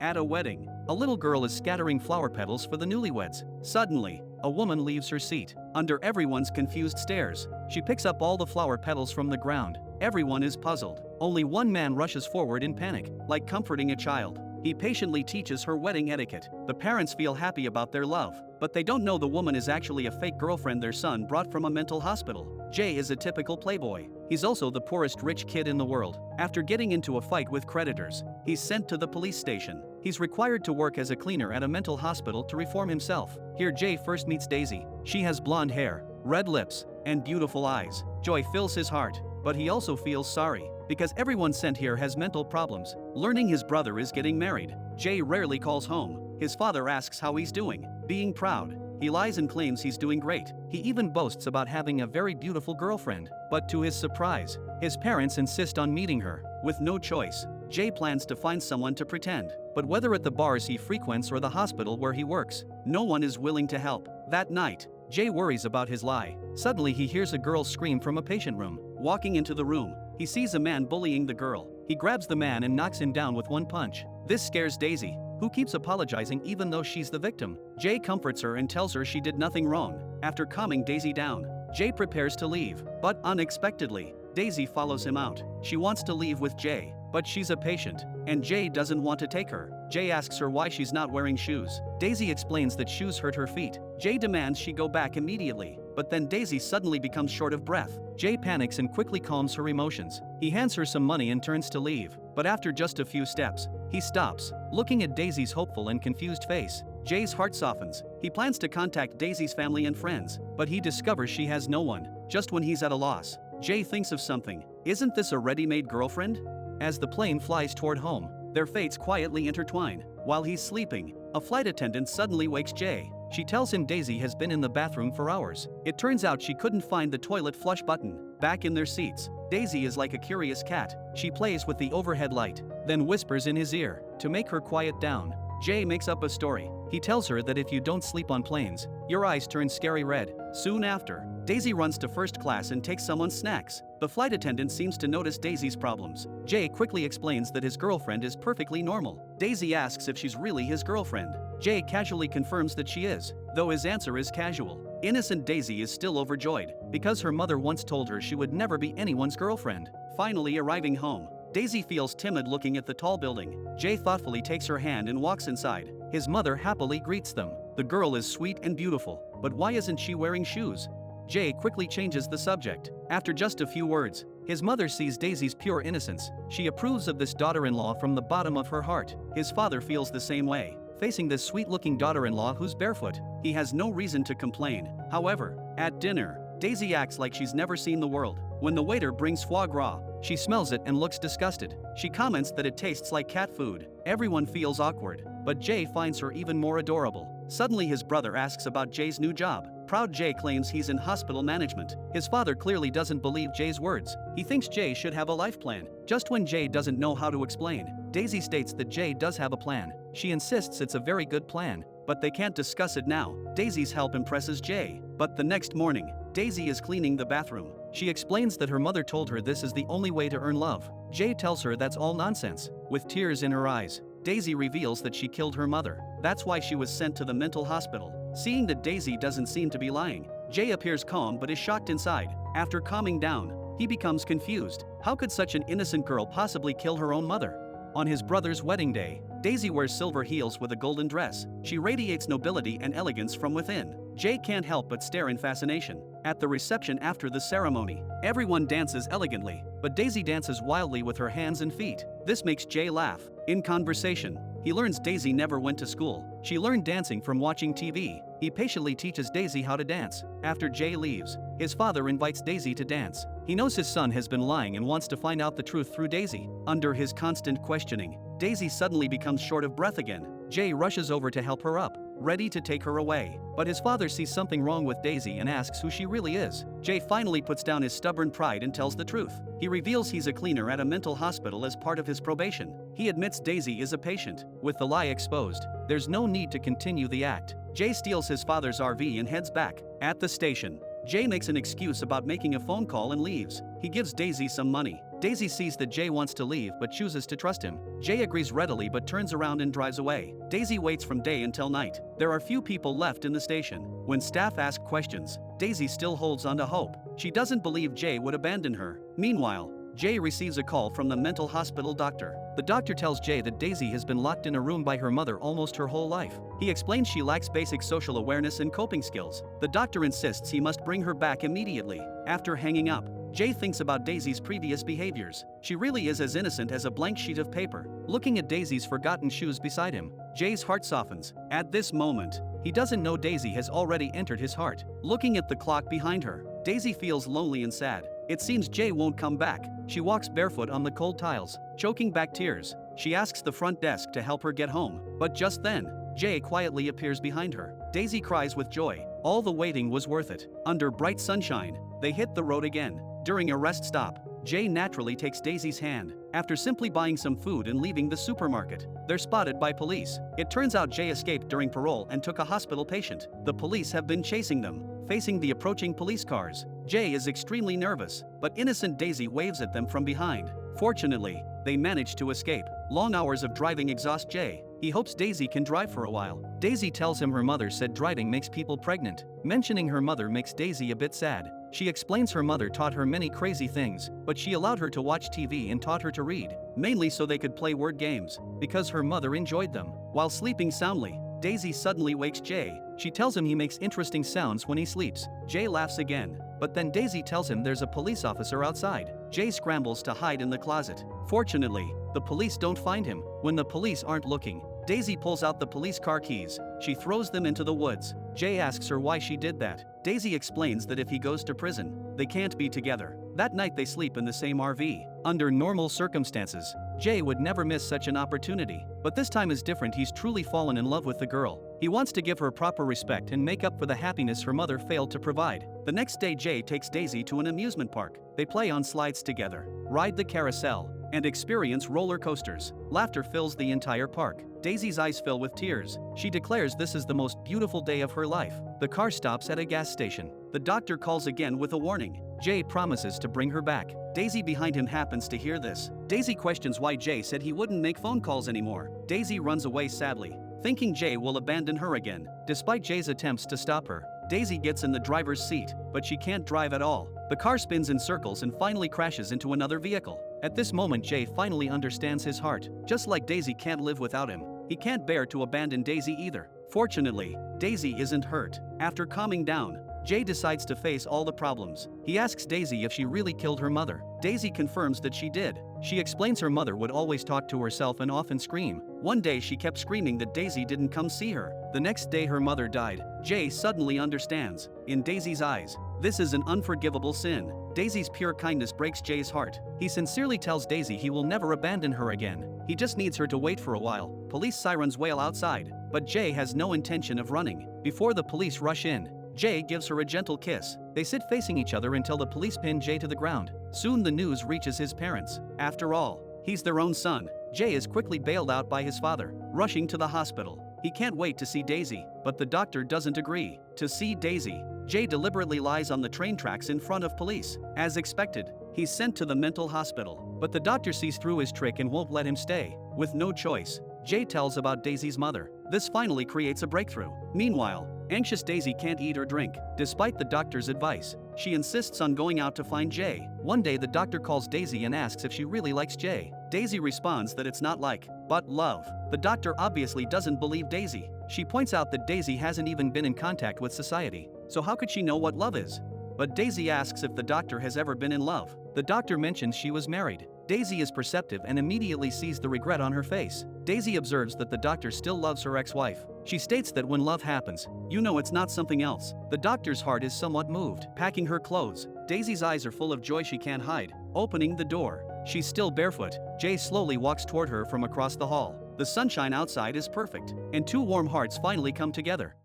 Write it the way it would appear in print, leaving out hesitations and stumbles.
At a wedding, a little girl is scattering flower petals for the newlyweds. Suddenly, a woman leaves her seat. Under everyone's confused stares, she picks up all the flower petals from the ground. Everyone is puzzled. Only one man rushes forward in panic, like comforting a child. He patiently teaches her wedding etiquette. The parents feel happy about their love, but they don't know the woman is actually a fake girlfriend their son brought from a mental hospital. Jay is a typical playboy. He's also the poorest rich kid in the world. After getting into a fight with creditors, he's sent to the police station. He's required to work as a cleaner at a mental hospital to reform himself. Here Jay first meets Daisy. She has blonde hair, red lips, and beautiful eyes. Joy fills his heart, but he also feels sorry, because everyone sent here has mental problems. Learning his brother is getting married, Jay rarely calls home. His father asks how he's doing. Being proud, he lies and claims he's doing great. He even boasts about having a very beautiful girlfriend. But to his surprise, his parents insist on meeting her. With no choice, Jay plans to find someone to pretend. But whether at the bars he frequents or the hospital where he works, no one is willing to help. That night, Jay worries about his lie. Suddenly he hears a girl scream from a patient room. Walking into the room, he sees a man bullying the girl. He grabs the man and knocks him down with one punch. This scares Daisy, who keeps apologizing even though she's the victim. Jay comforts her and tells her she did nothing wrong. After calming Daisy down, Jay prepares to leave, but unexpectedly, Daisy follows him out. She wants to leave with Jay, but she's a patient, and Jay doesn't want to take her. Jay asks her why she's not wearing shoes. Daisy explains that shoes hurt her feet. Jay demands she go back immediately, but then Daisy suddenly becomes short of breath. Jay panics and quickly calms her emotions. He hands her some money and turns to leave, but after just a few steps, he stops, looking at Daisy's hopeful and confused face. Jay's heart softens. He plans to contact Daisy's family and friends, but he discovers she has no one. Just when he's at a loss, Jay thinks of something. Isn't this a ready-made girlfriend? As the plane flies toward home, their fates quietly intertwine. While he's sleeping, a flight attendant suddenly wakes Jay. She tells him Daisy has been in the bathroom for hours. It turns out she couldn't find the toilet flush button. Back in their seats, Daisy is like a curious cat. She plays with the overhead light, then whispers in his ear to make her quiet down. Jay makes up a story. He tells her that if you don't sleep on planes, your eyes turn scary red. Soon after, Daisy runs to first class and takes someone's snacks. The flight attendant seems to notice Daisy's problems. Jay quickly explains that his girlfriend is perfectly normal. Daisy asks if she's really his girlfriend. Jay casually confirms that she is, though his answer is casual. Innocent Daisy is still overjoyed, because her mother once told her she would never be anyone's girlfriend. Finally arriving home, Daisy feels timid looking at the tall building. Jay thoughtfully takes her hand and walks inside. His mother happily greets them. The girl is sweet and beautiful, but why isn't she wearing shoes? Jay quickly changes the subject. After just a few words, his mother sees Daisy's pure innocence. She approves of this daughter-in-law from the bottom of her heart. His father feels the same way, facing this sweet-looking daughter-in-law who's barefoot. He has no reason to complain. However, at dinner, Daisy acts like she's never seen the world. When the waiter brings foie gras, she smells it and looks disgusted. She comments that it tastes like cat food. Everyone feels awkward, but Jay finds her even more adorable. Suddenly his brother asks about Jay's new job. Proud Jay claims he's in hospital management. His father clearly doesn't believe Jay's words. He thinks Jay should have a life plan. Just when Jay doesn't know how to explain, Daisy states that Jay does have a plan. She insists it's a very good plan, but they can't discuss it now. Daisy's help impresses Jay. But the next morning, Daisy is cleaning the bathroom. She explains that her mother told her this is the only way to earn love. Jay tells her that's all nonsense. With tears in her eyes, Daisy reveals that she killed her mother. That's why she was sent to the mental hospital. Seeing that Daisy doesn't seem to be lying, Jay appears calm but is shocked inside. After calming down, he becomes confused. How could such an innocent girl possibly kill her own mother? On his brother's wedding day, Daisy wears silver heels with a golden dress. She radiates nobility and elegance from within. Jay can't help but stare in fascination. At the reception after the ceremony, everyone dances elegantly, but Daisy dances wildly with her hands and feet. This makes Jay laugh. In conversation, he learns Daisy never went to school. She learned dancing from watching TV. He patiently teaches Daisy how to dance. After Jay leaves, his father invites Daisy to dance. He knows his son has been lying and wants to find out the truth through Daisy. Under his constant questioning, Daisy suddenly becomes short of breath again. Jay rushes over to help her up, ready to take her away. But his father sees something wrong with Daisy and asks who she really is. Jay finally puts down his stubborn pride and tells the truth. He reveals he's a cleaner at a mental hospital as part of his probation. He admits Daisy is a patient. With the lie exposed, there's no need to continue the act. Jay steals his father's RV and heads back. At the station, Jay makes an excuse about making a phone call and leaves. He gives Daisy some money. Daisy sees that Jay wants to leave but chooses to trust him. Jay agrees readily but turns around and drives away. Daisy waits from day until night. There are few people left in the station. When staff ask questions, Daisy still holds on to hope. She doesn't believe Jay would abandon her. Meanwhile, Jay receives a call from the mental hospital doctor. The doctor tells Jay that Daisy has been locked in a room by her mother almost her whole life. He explains she lacks basic social awareness and coping skills. The doctor insists he must bring her back immediately. After hanging up, Jay thinks about Daisy's previous behaviors. She really is as innocent as a blank sheet of paper. Looking at Daisy's forgotten shoes beside him, Jay's heart softens. At this moment, he doesn't know Daisy has already entered his heart. Looking at the clock behind her, Daisy feels lonely and sad. It seems Jay won't come back. She walks barefoot on the cold tiles, choking back tears. She asks the front desk to help her get home. But just then, Jay quietly appears behind her. Daisy cries with joy. All the waiting was worth it. Under bright sunshine, they hit the road again. During a rest stop, Jay naturally takes Daisy's hand. After simply buying some food and leaving the supermarket, they're spotted by police. It turns out Jay escaped during parole and took a hospital patient. The police have been chasing them. Facing the approaching police cars, Jay is extremely nervous, but innocent Daisy waves at them from behind. Fortunately, they manage to escape. Long hours of driving exhaust Jay. He hopes Daisy can drive for a while. Daisy tells him her mother said driving makes people pregnant. Mentioning her mother makes Daisy a bit sad. She explains her mother taught her many crazy things, but she allowed her to watch TV and taught her to read, mainly so they could play word games, because her mother enjoyed them. While sleeping soundly, Daisy suddenly wakes Jay. She tells him he makes interesting sounds when he sleeps. Jay laughs again, but then Daisy tells him there's a police officer outside. Jay scrambles to hide in the closet. Fortunately, the police don't find him. When the police aren't looking, Daisy pulls out the police car keys. She throws them into the woods. Jay asks her why she did that. Daisy explains that if he goes to prison, they can't be together. That night they sleep in the same RV. Under normal circumstances, Jay would never miss such an opportunity. But this time is different. He's truly fallen in love with the girl. He wants to give her proper respect and make up for the happiness her mother failed to provide. The next day Jay takes Daisy to an amusement park. They play on slides together, ride the carousel, and experience roller coasters. Laughter fills the entire park. Daisy's eyes fill with tears. She declares this is the most beautiful day of her life. The car stops at a gas station. The doctor calls again with a warning. Jay promises to bring her back. Daisy behind him happens to hear this. Daisy questions why Jay said he wouldn't make phone calls anymore. Daisy runs away sadly, thinking Jay will abandon her again. Despite Jay's attempts to stop her, Daisy gets in the driver's seat, but she can't drive at all. The car spins in circles and finally crashes into another vehicle. At this moment Jay finally understands his heart. Just like Daisy can't live without him, he can't bear to abandon Daisy either. Fortunately, Daisy isn't hurt. After calming down, Jay decides to face all the problems. He asks Daisy if she really killed her mother. Daisy confirms that she did. She explains her mother would always talk to herself and often scream. One day she kept screaming that Daisy didn't come see her. The next day her mother died. Jay suddenly understands. In Daisy's eyes, this is an unforgivable sin. Daisy's pure kindness breaks Jay's heart. He sincerely tells Daisy he will never abandon her again. He just needs her to wait for a while. Police sirens wail outside, but Jay has no intention of running. Before the police rush in, Jay gives her a gentle kiss. They sit facing each other until the police pin Jay to the ground. Soon the news reaches his parents. After all, he's their own son. Jay is quickly bailed out by his father, rushing to the hospital. He can't wait to see Daisy, but the doctor doesn't agree. To see Daisy, Jay deliberately lies on the train tracks in front of police. As expected, he's sent to the mental hospital, but the doctor sees through his trick and won't let him stay. With no choice, Jay tells about Daisy's mother. This finally creates a breakthrough. Meanwhile, anxious Daisy can't eat or drink, despite the doctor's advice. She insists on going out to find Jay. One day the doctor calls Daisy and asks if she really likes Jay. Daisy responds that it's not like, but love. The doctor obviously doesn't believe Daisy. She points out that Daisy hasn't even been in contact with society, so how could she know what love is? But Daisy asks if the doctor has ever been in love. The doctor mentions she was married. Daisy is perceptive and immediately sees the regret on her face. Daisy observes that the doctor still loves her ex-wife. She states that when love happens, you know it's not something else. The doctor's heart is somewhat moved. Packing her clothes, Daisy's eyes are full of joy she can't hide. Opening the door, she's still barefoot. Jay slowly walks toward her from across the hall. The sunshine outside is perfect, and two warm hearts finally come together.